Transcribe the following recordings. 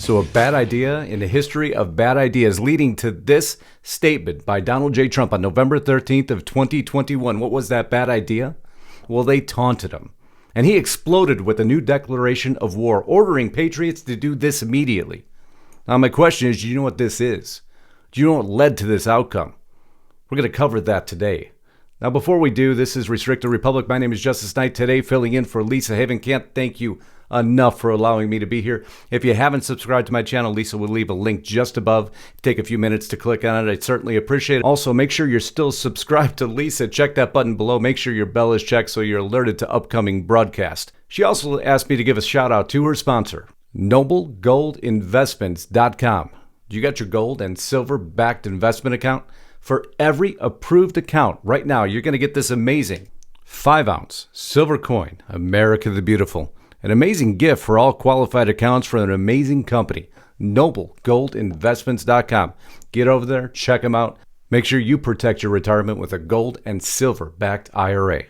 So a bad idea in the history of bad ideas leading to this statement by Donald J. Trump on November 13th of 2021. What was that bad idea? Well, they taunted him. And he exploded with a new declaration of war, ordering Patriots to do this immediately. Now, my question is, do you know what this is? Do you know what led to this outcome? We're going to cover that today. Now, before we do, this is Restricted Republic. My name is Justice Knight. Today, filling in for Lisa Haven. Can't thank you enough for allowing me to be here. If you haven't subscribed to my channel, Lisa will leave a link just above. Take a few minutes to click on it. I'd certainly appreciate it. Also, make sure you're still subscribed to Lisa. Check that button below. Make sure your bell is checked so you're alerted to upcoming broadcasts. She also asked me to give a shout out to her sponsor, NobleGoldInvestments.com. You got your gold and silver backed investment account? For every approved account right now, you're going to get this amazing 5-ounce silver coin, America the Beautiful. An amazing gift for all qualified accounts from an amazing company, NobleGoldInvestments.com. Get over there, check them out. Make sure you protect your retirement with a gold and silver backed IRA.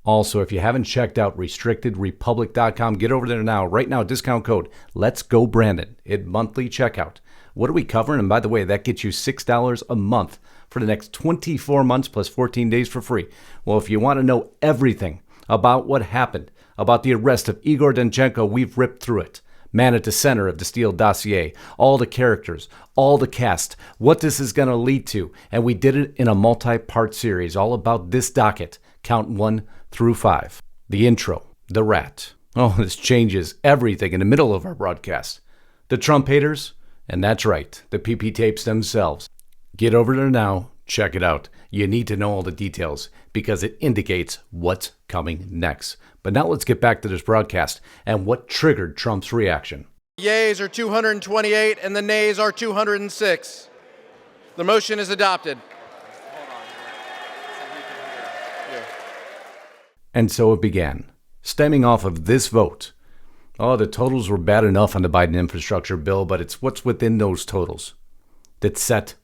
Also, if you haven't checked out RestrictedRepublic.com, get over there now. Right now, discount code Let's Go Brandon at monthly checkout. What are we covering? And by the way, that gets you $6 a month for the next 24 months plus 14 days for free. Well, if you want to know everything about what happened, about the arrest of Igor Danchenko, we've ripped through it. Man at the center of the Steele dossier, all the characters, all the cast, what this is going to lead to. And we did it in a multi-part series all about this docket, count 1 through 5. The intro, the rat. Oh, this changes everything in the middle of our broadcast. The Trump haters, and that's right, the PP tapes themselves. Get over there now, check it out. You need to know all the details because it indicates what's coming next. But now let's get back to this broadcast and what triggered Trump's reaction. Yeas are 228 and the nays are 206. The motion is adopted. And so it began, stemming off of this vote. Oh, the totals were bad enough on the Biden infrastructure bill, but it's what's within those totals that set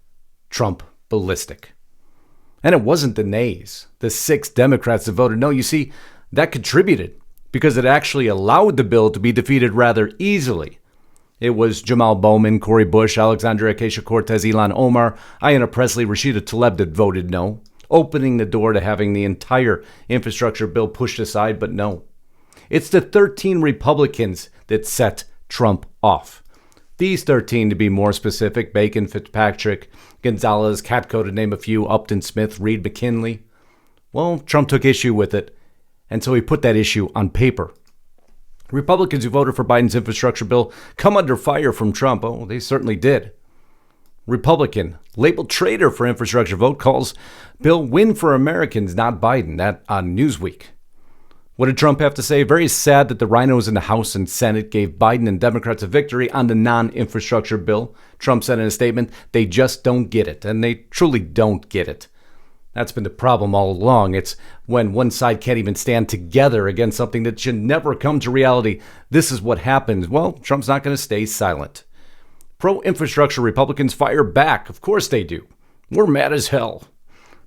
Trump ballistic. And it wasn't the nays, the 6 Democrats that voted no. You see, that contributed because it actually allowed the bill to be defeated rather easily. It was Jamal Bowman, Cori Bush, Alexandria Ocasio-Cortez, Ilhan Omar, Ayanna Pressley, Rashida Tlaib that voted no, opening the door to having the entire infrastructure bill pushed aside, but no. It's the 13 Republicans that set Trump off. These 13, to be more specific, Bacon, Fitzpatrick, Gonzalez, Katko, to name a few, Upton Smith, Reed, McKinley. Well, Trump took issue with it, and so he put that issue on paper. Republicans who voted for Biden's infrastructure bill come under fire from Trump. Oh, they certainly did. Republican, labeled traitor for infrastructure vote, calls bill win for Americans, not Biden. That on Newsweek. What did Trump have to say? Very sad that the rhinos in the House and Senate gave Biden and Democrats a victory on the non-infrastructure bill. Trump said in a statement, they just don't get it, and they truly don't get it. That's been the problem all along. It's when one side can't even stand together against something that should never come to reality. This is what happens. Well, Trump's not going to stay silent. Pro-infrastructure Republicans fire back. Of course they do. We're mad as hell.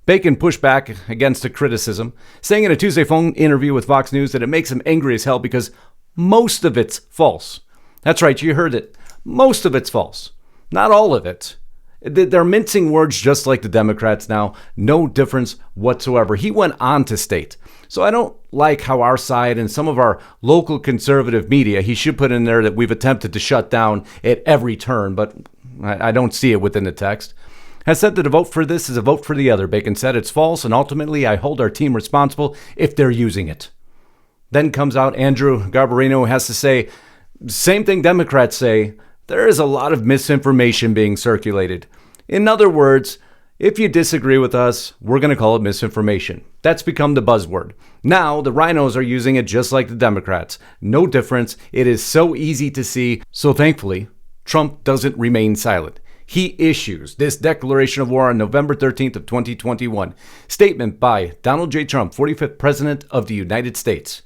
Bacon pushed back against the criticism, saying in a Tuesday phone interview with Fox News that it makes him angry as hell because most of it's false. That's right, you heard it. Most of it's false. Not all of it. They're mincing words just like the Democrats now. No difference whatsoever. He went on to state. So I don't like how our side and some of our local conservative media, he should put in there that we've attempted to shut down at every turn, but I don't see it within the text. Has said that a vote for this is a vote for the other. Bacon said it's false, and ultimately I hold our team responsible if they're using it. Then comes out Andrew Garbarino, who has to say, same thing Democrats say, there is a lot of misinformation being circulated. In other words, if you disagree with us, we're going to call it misinformation. That's become the buzzword. Now, the rhinos are using it just like the Democrats. No difference. It is so easy to see. So thankfully, Trump doesn't remain silent. He issues this declaration of war on November 13th of 2021. Statement by Donald J. Trump, 45th President of the United States.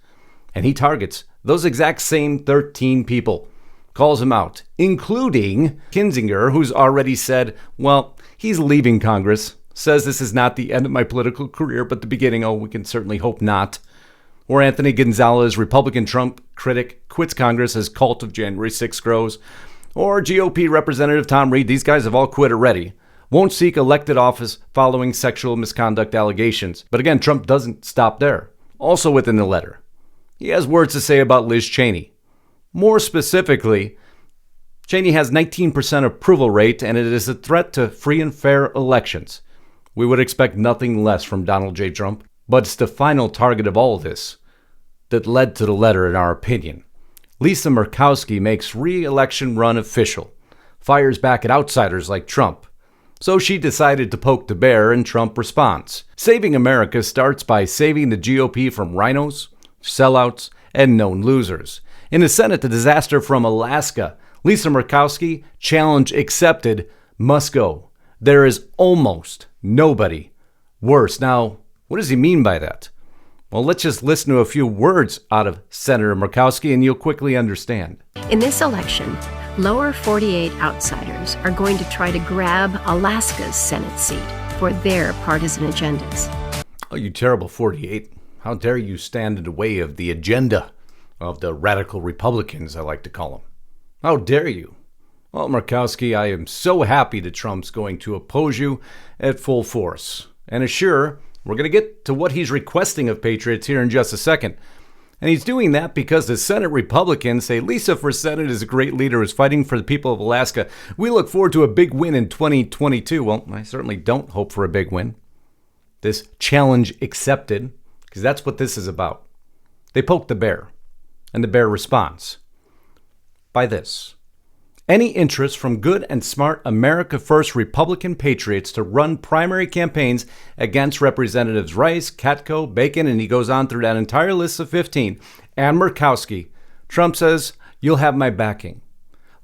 And he targets those exact same 13 people. Calls them out, including Kinzinger, who's already said, well, he's leaving Congress. Says this is not the end of my political career, but the beginning. Oh, we can certainly hope not. Or Anthony Gonzalez, Republican Trump critic, quits Congress as cult of January 6th grows. or GOP Representative Tom Reed, these guys have all quit already, won't seek elected office following sexual misconduct allegations. But again, Trump doesn't stop there. Also within the letter, he has words to say about Liz Cheney. More specifically, Cheney has 19% approval rate, and it is a threat to free and fair elections. We would expect nothing less from Donald J. Trump, but it's the final target of all this that led to the letter, in our opinion. Lisa Murkowski makes re-election run official, fires back at outsiders like Trump. So she decided to poke the bear, and Trump responds. Saving America starts by saving the GOP from rhinos, sellouts, and known losers. In the Senate, the disaster from Alaska. Lisa Murkowski, challenge accepted, must go. There is almost nobody worse. Now, what does he mean by that? Well, let's just listen to a few words out of Senator Murkowski and you'll quickly understand. In this election, lower 48 outsiders are going to try to grab Alaska's Senate seat for their partisan agendas. Oh, you terrible 48. How dare you stand in the way of the agenda of the radical Republicans, I like to call them. How dare you? Well, Murkowski, I am so happy that Trump's going to oppose you at full force. And assure, we're going to get to what he's requesting of Patriots here in just a second. And he's doing that because the Senate Republicans say Lisa for Senate is a great leader who's fighting for the people of Alaska. We look forward to a big win in 2022. Well, I certainly don't hope for a big win. This challenge accepted, because that's what this is about. They poke the bear, and the bear responds by this. Any interest from good and smart America First Republican patriots to run primary campaigns against Representatives Rice, Keto, Bacon, and he goes on through that entire list of 15, and Murkowski, Trump says, you'll have my backing.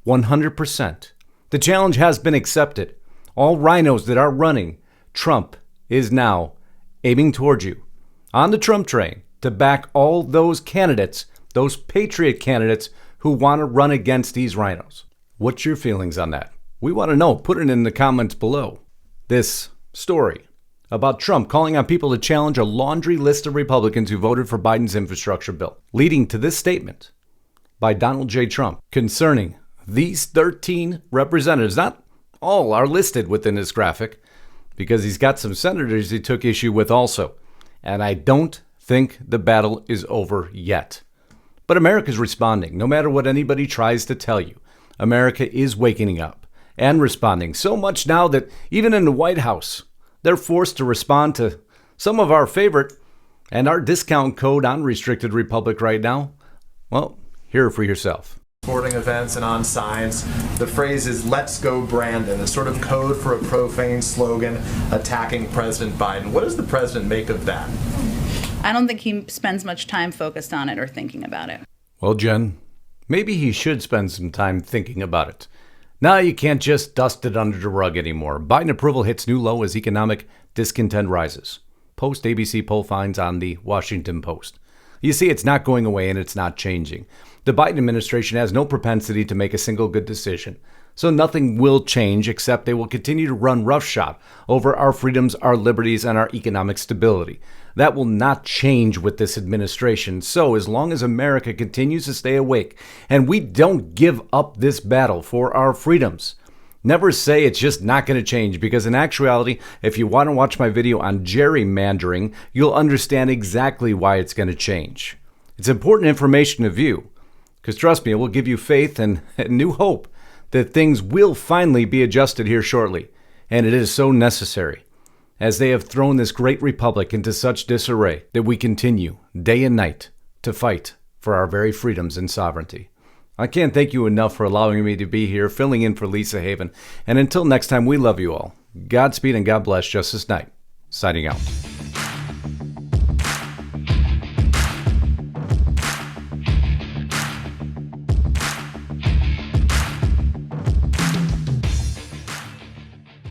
100%. The challenge has been accepted. All rhinos that are running, Trump is now aiming towards you on the Trump train to back all those candidates, those patriot candidates who want to run against these rhinos. What's your feelings on that? We want to know. Put it in the comments below. This story about Trump calling on people to challenge a laundry list of Republicans who voted for Biden's infrastructure bill, leading to this statement by Donald J. Trump concerning these 13 representatives. Not all are listed within this graphic because he's got some senators he took issue with also. And I don't think the battle is over yet. But America's responding, no matter what anybody tries to tell you. America is waking up and responding so much now that even in the White House, they're forced to respond to some of our favorite and our discount code on Restricted Republic right now. Well, hear it for yourself. Sporting events and on signs, the phrase is "Let's go Brandon," a sort of code for a profane slogan attacking President Biden. What does the president make of that? I don't think he spends much time focused on it or thinking about it. Well, Jen, maybe he should spend some time thinking about it. Now you can't just dust it under the rug anymore. Biden approval hits new low as economic discontent rises. Post ABC poll finds on the Washington Post. You see, it's not going away and it's not changing. The Biden administration has no propensity to make a single good decision. So nothing will change except they will continue to run roughshod over our freedoms, our liberties, and our economic stability. That will not change with this administration. So as long as America continues to stay awake and we don't give up this battle for our freedoms, never say it's just not going to change, because in actuality, if you want to watch my video on gerrymandering, you'll understand exactly why it's going to change. It's important information to view, because trust me, it will give you faith and new hope that things will finally be adjusted here shortly. And it is so necessary, as they have thrown this great republic into such disarray, that we continue day and night to fight for our very freedoms and sovereignty. I can't thank you enough for allowing me to be here, filling in for Lisa Haven. And until next time, we love you all. Godspeed and God bless. Justice Knight, signing out.